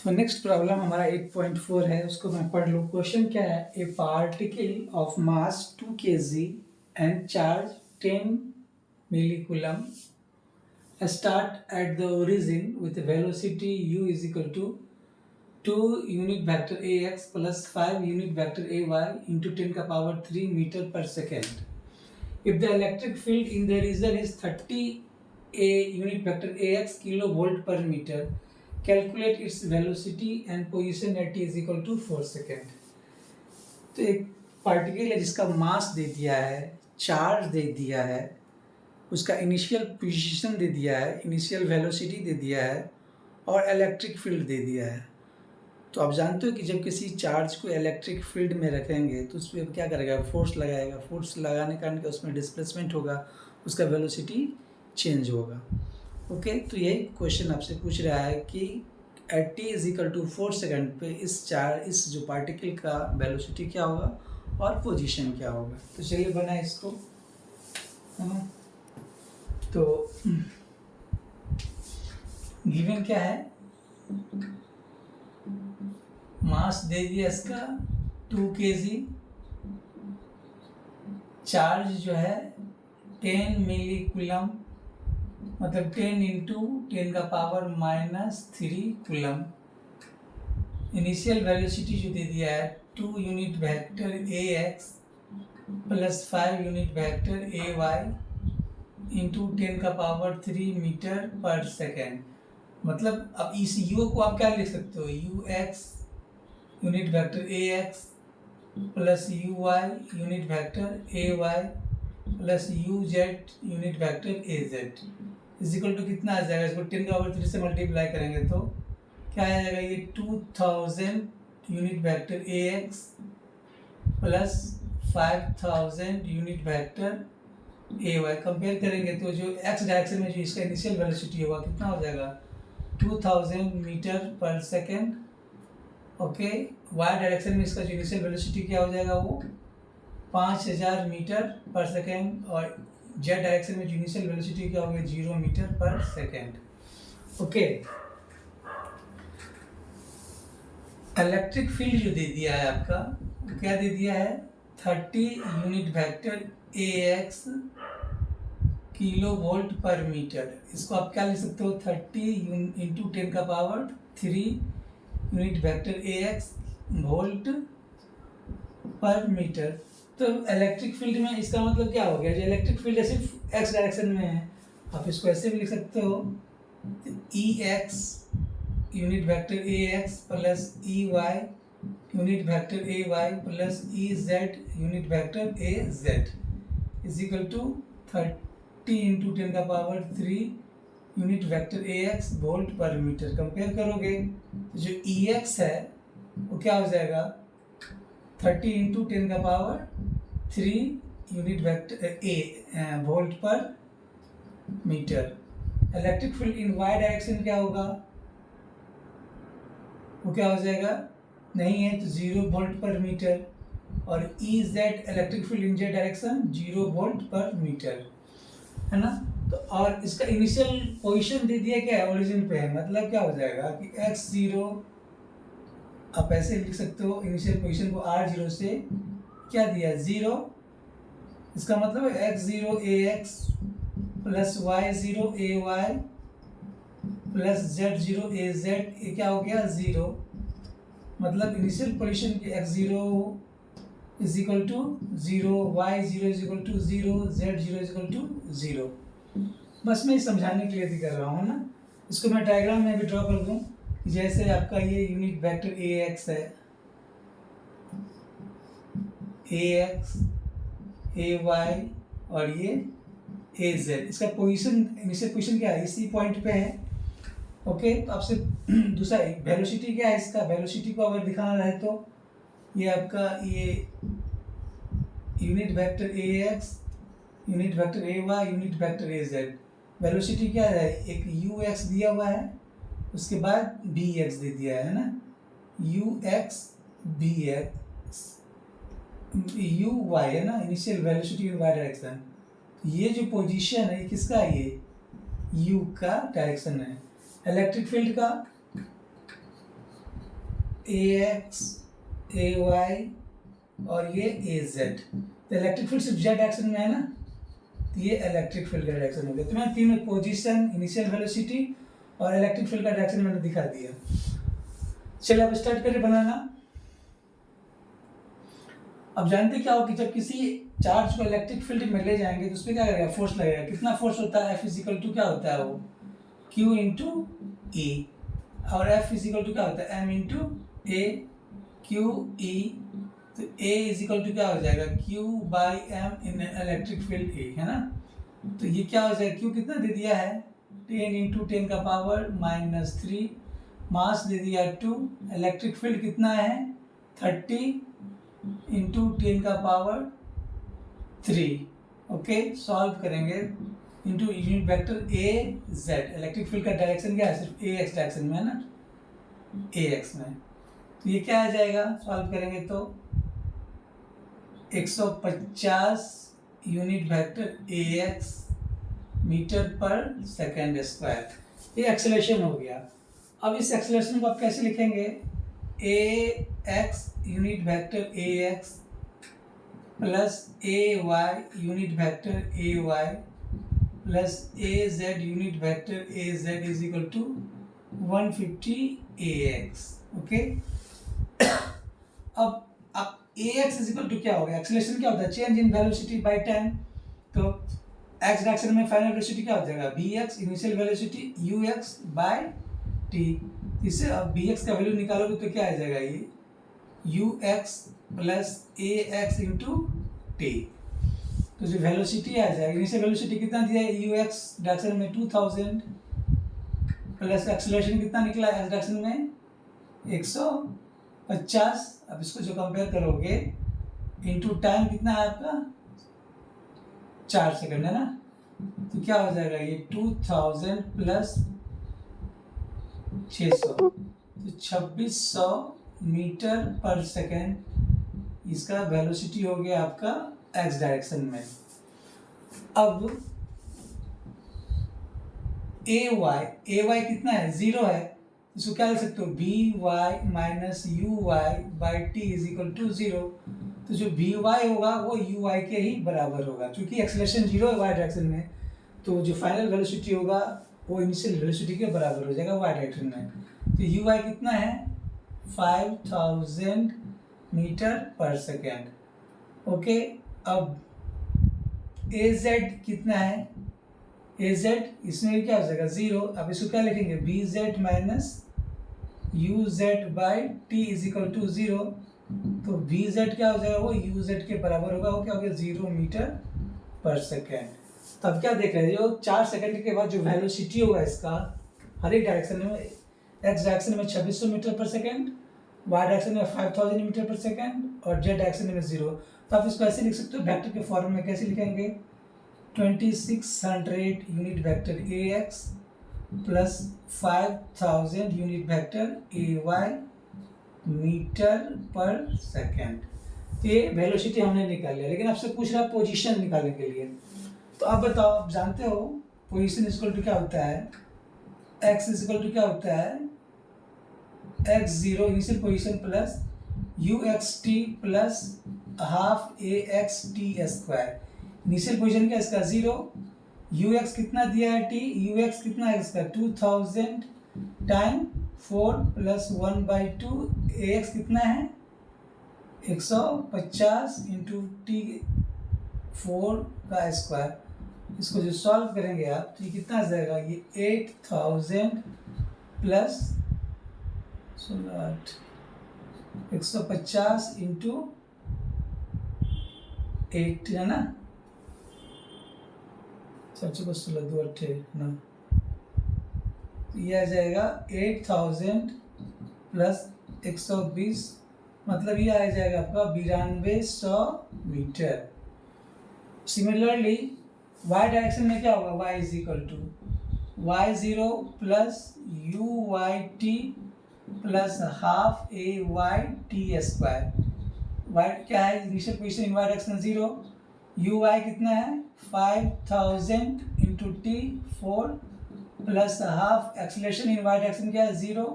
तो next problem हमारा 8.4 है, उसको मैं पढ़ लूँ। क्वेश्चन क्या है? ए particle of mass 2 kg and charge 10 millicoulomb start at the origin with velocity u is equal to 2 unit vector ax plus 5 unit vector ay into 10 का power 3 meter per second. If the electric field in the region is 30 a unit vector ax kilovolt per meter, calculate its velocity and position at t is equal to 4 second. तो एक particle है जिसका मास दे दिया है, charge दे दिया है, उसका initial position दे दिया है, इनिशियल वेलोसिटी दे दिया है और इलेक्ट्रिक फील्ड दे दिया है। तो आप जानते हो कि जब किसी चार्ज को इलेक्ट्रिक फील्ड में रखेंगे तो उस पर क्या करेगा? फोर्स लगाएगा। फोर्स लगाने के कारण क्या उसमें डिस्प्लेसमेंट होगा, उसका वेलोसिटी चेंज होगा। ओके, तो यही क्वेश्चन आपसे पूछ रहा है कि at t is equal to 4 second पे इस जो पार्टिकल का वेलोसिटी क्या होगा और पोजीशन क्या होगा। तो चलिए बनाए इसको, है ना। तो गिवन क्या है? मास दे दिया इसका 2 kg, चार्ज जो है 10 मिलीकूलम, मतलब 10 इंटू 10 का पावर -3 कूलम। इनिशियल वेलोसिटी जो दे दिया है 2 यूनिट वेक्टर ए एक्स प्लस 5 यूनिट वेक्टर ए वाई इंटू 10 का पावर 3 मीटर पर सेकेंड। मतलब अब इस यू को आप क्या लिख सकते हो? U x unit vector A x plus u y unit vector A Y plus u z unit vector A Z is equal to कितना आ जाएगा? इसको 10 का पावर 3 से मल्टीप्लाई करेंगे तो क्या आ जाएगा? ये 2000 यूनिट वेक्टर ए एक्स प्लस 5000 यूनिट वेक्टर ए वाई। कंपेयर करेंगे तो जो एक्स डायरेक्शन में जो इसका इनिशियल वेलोसिटी होगा कितना हो जाएगा? 2000 मीटर पर सेकेंड। ओके, वाई डायरेक्शन में इसका जो इनिशियल वेलोसिटी क्या हो जाएगा? वो 5000 मीटर पर सेकेंड। और जेड डायरेक्शन में जो इनिशियल वेलोसिटी क्या होगी? 0 मीटर पर सेकेंड। ओके, इलेक्ट्रिक फील्ड जो दे दिया है आपका, क्या दे दिया है? 30 यूनिट वेक्टर ए एक्स किलो वोल्ट पर मीटर। इसको आप क्या लिख सकते हो? 30 इंटू 10 का पावर 3 यूनिट वेक्टर ए एक्स वोल्ट पर मीटर। तो इलेक्ट्रिक फील्ड में इसका मतलब क्या हो गया? जो इलेक्ट्रिक फील्ड है सिर्फ एक्स डायरेक्शन में है, आप इसको ऐसे भी लिख सकते हो, E X unit vector A x plus E Y unit vector A Y plus E Z unit vector A Z is equal to 30 into 10 का पावर 3 यूनिट वेक्टर ए एक्स वोल्ट पर मीटर। कंपेयर करोगे तो जो ई x है वो क्या हो जाएगा? 30 इंटू 10 का power 3 unit vector A volt पर metre. Electric field in Y direction क्या होगा? वो क्या हो जाएगा? नहीं है तो 0 वोल्ट पर मीटर। और ई जेड इलेक्ट्रिक फील्ड इन जेड डायरेक्शन 0 वोल्ट पर मीटर, है ना। तो और इसका इनिशियल पोजीशन दे दिया क्या है? ओरिजिन पे है। मतलब क्या हो जाएगा कि x0 आप ऐसे लिख सकते हो, इनिशियल पोजीशन को r0 से क्या दिया? 0। इसका मतलब x0 ax plus y0 ay plus z0 az, ये क्या हो गया? 0। मतलब इनिशियल पोजीशन की x0 is equal to 0, y0 is equal to 0, z0 is equal to 0। बस मैं समझाने के लिए भी कर रहा हूँ ना। इसको मैं डायग्राम में भी ड्रॉ कर दूँ। जैसे आपका ये यूनिट वेक्टर ए एक्स है, ए एक्स ए वाई और ये ए जेड। इसका पोजीशन, इनिशियल पोजीशन क्या है? इसी पॉइंट पे है। ओके, तो आपसे दूसरा वेलोसिटी क्या है इसका? वेलोसिटी को अगर दिखाना रहे तो ये आपका ये यूनिट वेक्टर ए एक्स यूनिट वेक्टर ए वाई यूनिट वेक्टर ए जेड। वेलोसिटी क्या है? एक यू एक्स दिया हुआ है, उसके बाद बी एक्स दे दिया है ना, u x v x u y है ना, initial velocity in Y direction. ये जो पोजीशन है ये किसका है? ये यू का डायरेक्शन है। इलेक्ट्रिक फील्ड का AX, AY और ये AZ। तो इलेक्ट्रिक फील्ड सिर्फ जेड डायरेक्शन में है ना, तो ये इलेक्ट्रिक फील्ड का डायरेक्शन हो गया। तो मैंने तीनों पोजीशन, इनिशियल वेलोसिटी और इलेक्ट्रिक फील्ड का डायरेक्शन मैंने दिखा दिया। चलिए अब स्टार्ट करें बनाना। अब जानते क्या हो कि जब किसी चार्ज को इलेक्ट्रिक फील्ड में ले जाएंगे तो उसमें क्या करेगा, फोर्स लगेगा। कितना फोर्स होता है, F इजिकल टू क्या होता है वो Q इंटू E, और F इजिकल टू क्या होता है M into A Q E। तो A इजिकल टू क्या हो जाएगा Q by M in electric field A, है ना। तो ये क्या हो जाएगा, Q कितना दे दिया है 10 इंटू 10 का पावर -3, मास दे दिया 2, इलेक्ट्रिक फील्ड कितना है 30 इंटू 10 का पावर 3। ओके, सॉल्व करेंगे इंटू यूनिट वेक्टर ए जेड। इलेक्ट्रिक फील्ड का डायरेक्शन क्या है, सिर्फ ए एक्स डायरेक्शन में है ना, ए एक्स में। तो ये क्या आ जाएगा, सॉल्व करेंगे तो 150 यूनिट वेक्टर ए एक्स मीटर पर सेकेंड स्क्वायर। ये एक्सेलरेशन हो गया। अब इस एक्सेलरेशन को आप कैसे लिखेंगे, A x unit vector A x plus A Y unit vector A Y plus A Z unit vector A Z is equal to 150 A X. Okay, अब A X is equal to क्या होगा, acceleration क्या होता है, change in velocity by time. तो X direction में final velocity क्या हो जाएगा, v x initial velocity u x by t. इससे अब बी एक्स का वैल्यू निकालोगे तो क्या आ जाएगा, ये you x plus A x into T. तो जो वेलोसिटी आ जाएगा, इनिशियल वेलोसिटी कितना दिया है यू एक्स डायरेक्शन में 2000 प्लस एक्सेलरेशन कितना निकला एक्स डायरेक्शन में 150। अब इसको जो कंपेयर करोगे इंटू टाइम कितना है आपका 4 सेकंड है ना, तो क्या हो जाएगा ये 2000 प्लस 600, तो 2600 मीटर पर सेकेंड इसका वेलोसिटी हो गया आपका एक्स डायरेक्शन में। अब ए वाई कितना है 0 है, इसको क्या लिख सकते हो v y minus u y by t is equal to 0। तो जो बी वाई होगा वो यू वाई के ही बराबर होगा, क्योंकि एक्सेलरेशन 0 है वाई डायरेक्शन में, तो जो फाइनल वेलोसिटी होगा वो इनिशियल वेलोसिटी के बराबर हो जाएगा वाई डायरेक्शन में। तो यू वाई कितना है 5000 मीटर पर सेकेंड। ओके, अब ए जेड कितना है, ए जेड इसमें क्या हो जाएगा 0। अब इसको क्या लिखेंगे v z minus u z by t is equal to 0। तो बी जेड क्या हो जाएगा, वो यू जेड के बराबर होगा, वो क्या हो गया 0 मीटर पर सेकेंड। तो अब क्या देख रहे हैं, जो 4 सेकेंड के बाद जो वेलोसिटी होगा इसका हर एक डायरेक्शन में, एक्स डायरेक्शन में 2600 मीटर पर सेकेंड, वाई डायरेक्शन में 5000 मीटर पर सेकेंड और जेड डायरेक्शन में 0। तो आप इसको ऐसे लिख सकते हो वेक्टर के फॉर्म में, कैसे लिखेंगे 2600 यूनिट वेक्टर ए एक्स प्लस 5000 यूनिट वेक्टर ए वाई मीटर पर सेकेंड। तो ये वेलोसिटी हमने निकाल लिया, लेकिन आपसे पूछ रहा है पोजीशन निकालने के लिए। तो आप बताओ, आप जानते हो पोजीशन इक्वल टू क्या होता है, एक्स इक्वल टू क्या होता है x0 initial position plus you x T plus half A x T square. Initial position क्या है इसका 0, यू एक्स कितना दिया है टी, यू एक्स कितना है इसका 2000 टाइम 4 प्लस 1/2, ए एक्स कितना है 150 इंटू टी 4 का स्क्वायर। इसको जो सॉल्व करेंगे आप तो ये कितना आ जाएगा, ये 8000 प्लस 150 इंटू 8 है ना, 16 2 8 ना, ये आ जाएगा 8000 प्लस 120, मतलब ये आ जाएगा आपका 9200 मीटर। सिमिलरली वाई डायरेक्शन में क्या होगा, y is equal to y0 plus u y t plus half a y t square. Y क्या है initial position in Y direction 0, u y कितना है 5000 into t 4 plus half, acceleration in Y direction क्या है 0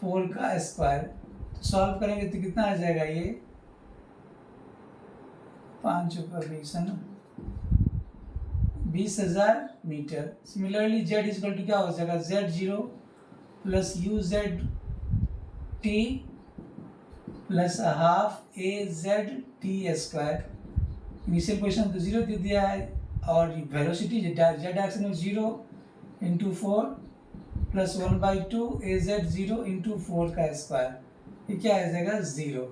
4 का square. Solve करेंगे तो कितना आ जाएगा ये 5 ऊपर 20 है ना, 20,000 metre. Similarly z is equal to क्या हो जाएगा Z0 plus UZ T plus half AZ T²। Initial position तो 0 दे दिया है और वेलोसिटी जेड डायरेक्शन में 0 इंटू 4 प्लस 1/2 AZ0 इंटू 4 का स्क्वायर, ये क्या आ जाएगा 0।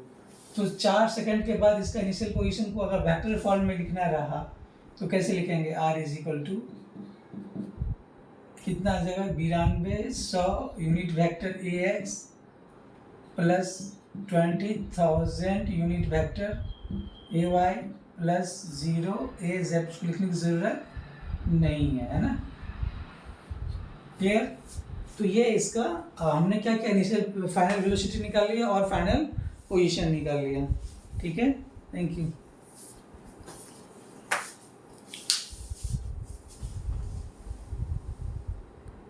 तो 4 सेकंड के बाद इसका इनिशियल पोजीशन को अगर वेक्टर फॉर्म में लिखना रहा तो कैसे लिखेंगे, R इज इक्वल टू कितना आ जाएगा 92,100 unit vector AX plus 20,000 unit vector AY plus 0 AZ लिखने की ज़रूरत नहीं है ना। क्लियर। तो ये इसका हमने क्या क्या इनिशियल फाइनल वेलोसिटी निकाल लिया और फाइनल पोजीशन निकाल लिया। ठीक है, थैंक यू।